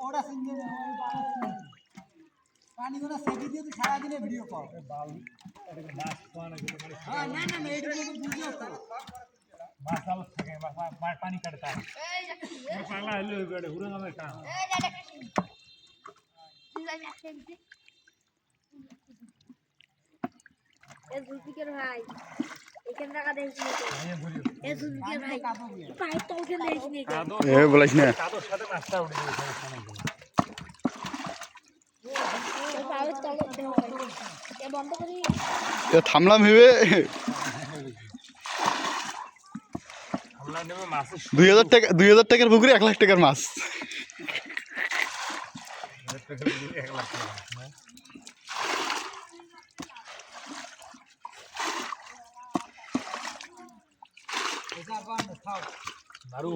ওরা সিঙ্গে পানিগুলো সেটি দিয়ে তুই সারাদিনে ভিডিও কর মাছ পাওয়া গেলে হ্যাঁ না না না এইটা তো বুঝিও তো মাছ আলো থাকে মাছ পানি কাটে তার পাগলা হইলে ওই বেড়ে হুড়ে নামে কাম ভাই এখানে টাকা দেখিস ভাই পাইপ তো ওখানে দেখিস নি বলিস না কাদর সাথে মাছটা উঠে পাইপ তলে দেহ এ বন্ধ করি থামলাম ভেবে আমরা নেবে মাছ 2000 টাকার পুকুরে 1 লাখ টাকার মাছ 1 লাখ টাকা এটা কোন খাও মারু